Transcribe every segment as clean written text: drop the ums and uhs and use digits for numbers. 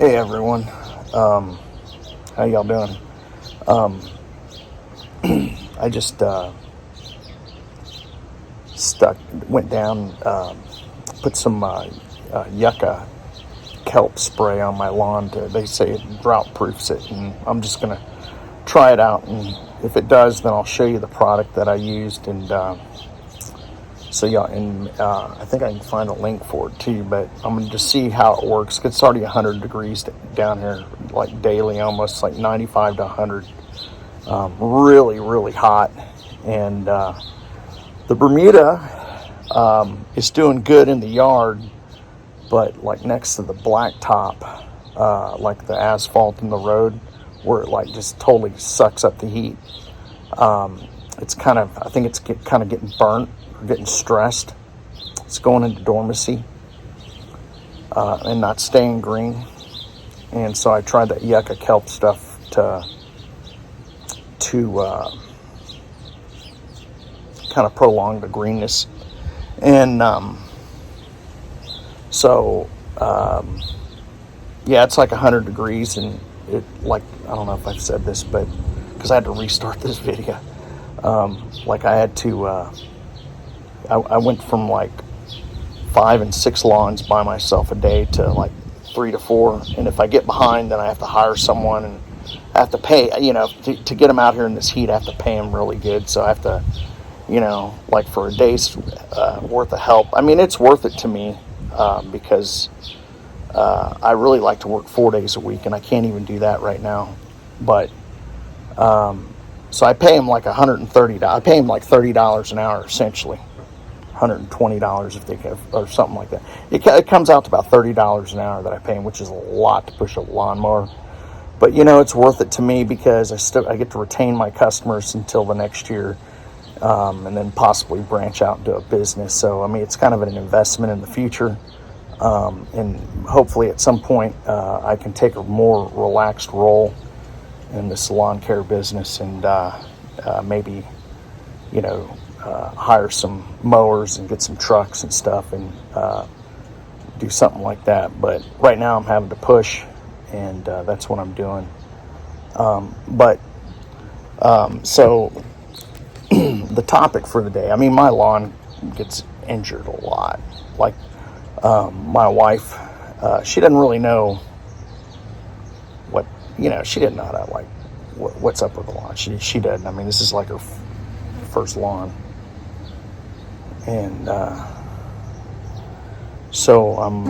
Hey everyone, how y'all doing? Um, I just went down, put some yucca kelp spray on my lawn. They say it drought proofs it, and I'm just gonna try it out. And if it does, then I'll show you the product that I used. And so yeah, and I think I can find a link for it too. But I'm gonna just see how it works. It's already 100 degrees down here, like daily, almost like 95 to 100. Really, really hot. And the Bermuda is doing good in the yard, but like next to the blacktop, like the asphalt in the road, where it like just totally sucks up the heat. It's kind of, I think it's kind of getting burnt or getting stressed. It's going into dormancy and not staying green. And so I tried that yucca kelp stuff to kind of prolong the greenness. And yeah, it's like 100 degrees, and it, like, I don't know if I've said this, but because I had to restart this video, like I had to I went from like 5 and 6 lawns by myself a day to like 3 to 4, and if I get behind, then I have to hire someone, and I have to pay, to get them out here in this heat. I have to pay them really good, so I have to, like for a day's worth of help. I mean, it's worth it to me because I really like to work 4 days a week, and I can't even do that right now. But so I pay them like $130. I pay them like $30 an hour, essentially. $120 if they have, or something like that. It comes out to about $30 an hour that I pay them, which is a lot to push a lawnmower. But it's worth it to me because I get to retain my customers until the next year, and then possibly branch out into a business. So I mean, it's kind of an investment in the future, and hopefully at some point I can take a more relaxed role in the lawn care business, and maybe hire some mowers and get some trucks and stuff, and do something like that. But right now I'm having to push, and that's what I'm doing. So the topic for the day, I mean, my lawn gets injured a lot. Like my wife, she doesn't really know what, she didn't know how to, like, what's up with the lawn. She doesn't. I mean, this is like her first lawn. And so I'm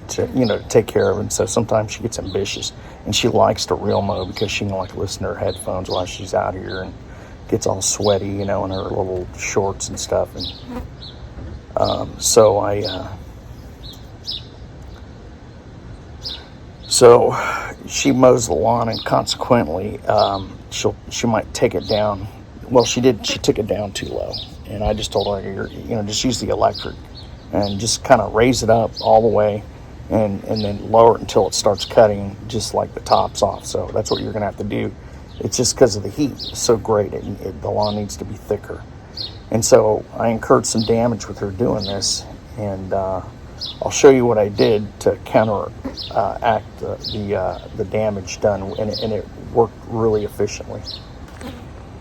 to take care of it. And so sometimes she gets ambitious, and she likes to real mow because she can like listen to her headphones while she's out here, and gets all sweaty, in her little shorts and stuff. And so she mows the lawn, and consequently she might take it down. Well, she took it down too low, and I just told her, just use the electric and just kind of raise it up all the way, and then lower it until it starts cutting just like the tops off. So that's what you're gonna have to do. It's just because of the heat. It's so great. The lawn needs to be thicker. And so I incurred some damage with her doing this, and I'll show you what I did to counteract the damage done, and it worked really efficiently.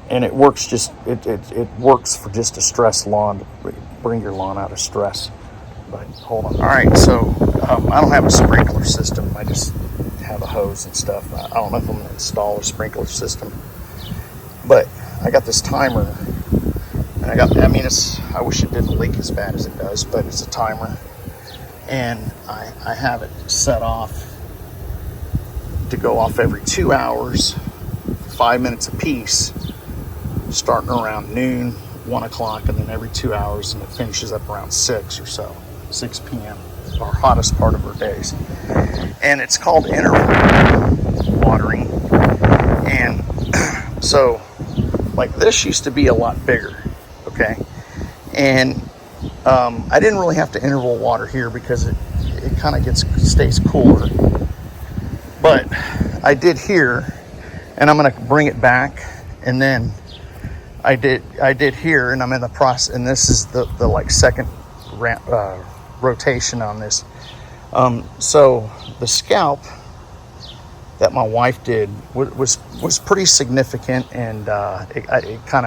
And it works it works for just a stressed lawn, to bring your lawn out of stress. But hold on. All right, so I don't have a sprinkler system. I just have a hose and stuff. I don't know if I'm going to install a sprinkler system, but I got this timer, and I wish it didn't leak as bad as it does, but it's a timer, and I have it set off to go off every 2 hours, 5 minutes apiece, starting around noon, 1 o'clock, and then every 2 hours, and it finishes up around 6 or so, 6 p.m., our hottest part of our days. And it's called interval watering. And so, like, this used to be a lot bigger, okay? And I didn't really have to interval water here because it kind of stays cooler. But I did here, and I'm going to bring it back, and then I did here, and I'm in the process, and this is the like second rotation on this. So the scalp that my wife did was pretty significant, and it kind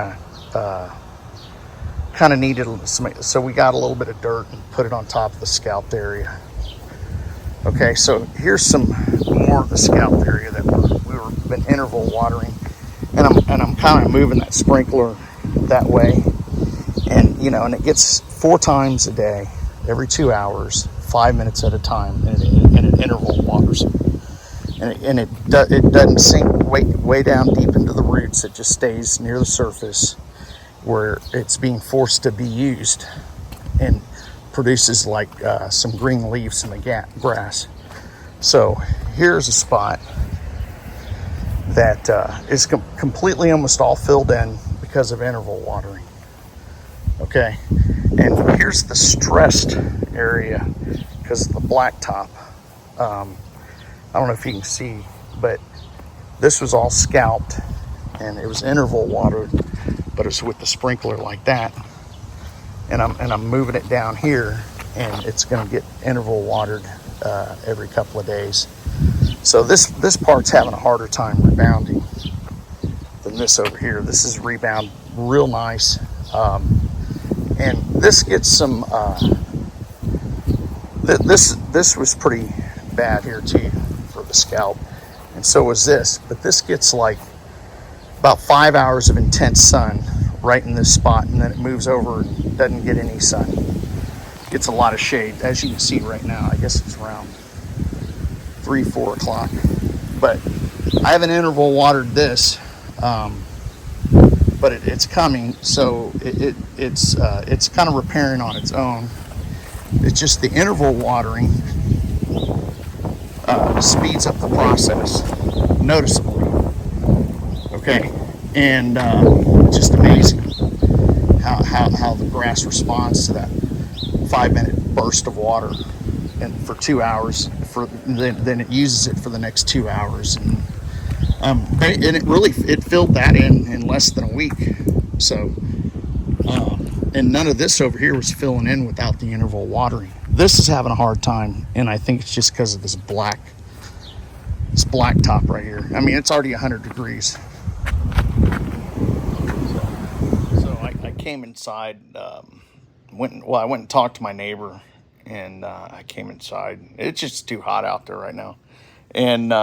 of needed some. So we got a little bit of dirt and put it on top of the scalped area. Okay, so here's some more of the scalped area that we were been interval watering, and I'm kind of moving that sprinkler that way, and and it gets 4 times a day, every 2 hours, 5 minutes at a time, and it interval waters, and it doesn't sink way down deep into the roots. It just stays near the surface where it's being forced to be used, and produces like some green leaves in the grass. So here's a spot that is completely almost all filled in because of interval watering. Okay, and here's the stressed area because of the blacktop. I don't know if you can see, but this was all scalped and it was interval watered, but it's with the sprinkler like that. And I'm moving it down here, and it's going to get interval watered every couple of days. So this part's having a harder time rebounding than this over here. This is rebound real nice, and this gets some. This was pretty bad here too for the scalp, and so was this. But this gets like about 5 hours of intense sun right in this spot, and then it moves over and doesn't get any sun. Gets a lot of shade, as you can see right now. I guess it's around 3-4 o'clock, but I haven't interval watered this, but it's coming, so it's kind of repairing on its own. It's just the interval watering speeds up the process noticeably. Okay, and it's just amazing how the grass responds to that 5-minute burst of water, and for 2 hours. Then it uses it for the next 2 hours, and it filled that in less than a week. So, and none of this over here was filling in without the interval watering. This is having a hard time, and I think it's just because of this black top right here. I mean, it's already 100 degrees. So I came inside. I went and talked to my neighbor, and I came inside. It's just too hot out there right now, and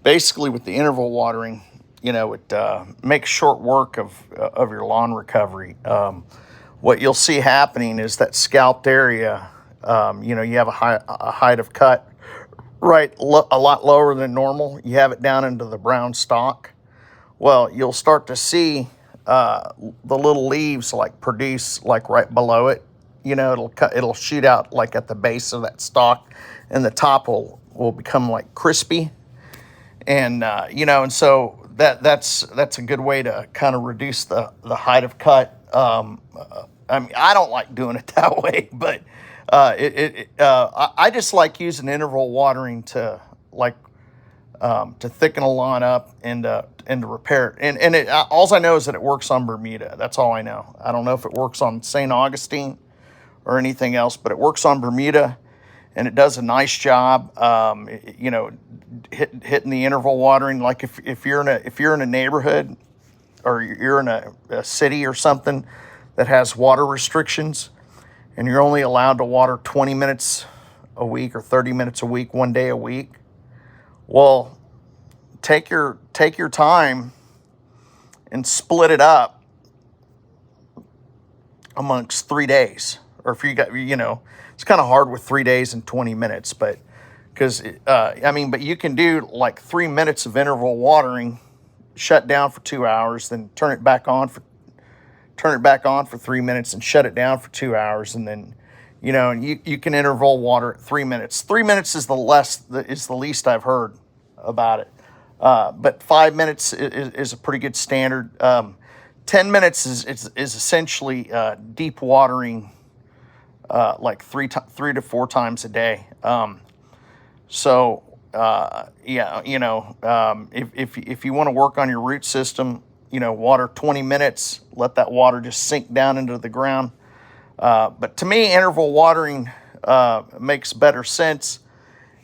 basically with the interval watering, it makes short work of your lawn recovery. What you'll see happening is that scalped area. You have a height of cut right a lot lower than normal. You have it down into the brown stalk. Well, you'll start to see the little leaves like produce like right below it. It'll shoot out like at the base of that stalk, and the top will become like crispy, and and so that's a good way to kind of reduce the height of cut. I mean, I don't like doing it that way, but I just like using interval watering to thicken a lawn up and to repair it. And all I know is that it works on Bermuda. That's all I know. I don't know if it works on St. Augustine or anything else, but it works on Bermuda, and it does a nice job. Hitting the interval watering. Like if you're in a neighborhood, or you're in a city or something that has water restrictions, and you're only allowed to water 20 minutes a week or 30 minutes a week, 1 day a week. Well, take your time and split it up amongst 3 days. Or if you got, it's kind of hard with 3 days and 20 minutes, but but you can do like 3 minutes of interval watering, shut down for 2 hours, then turn it back on for 3 minutes and shut it down for 2 hours. And then, and you can interval water at 3 minutes. 3 minutes is the least I've heard about it. But 5 minutes is a pretty good standard. 10 minutes is essentially deep watering, like 3 to 4 times a day. If you want to work on your root system, water 20 minutes, let that water just sink down into the ground. But to me, interval watering makes better sense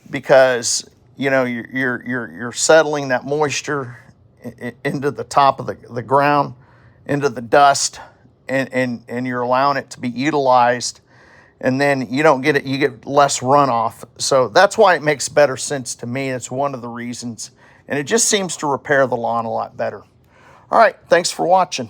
because you're settling that moisture into the top of the ground, into the dust, and you're allowing it to be utilized, and then you don't get it, you get less runoff. So that's why it makes better sense to me. It's one of the reasons, and it just seems to repair the lawn a lot better. All right, thanks for watching.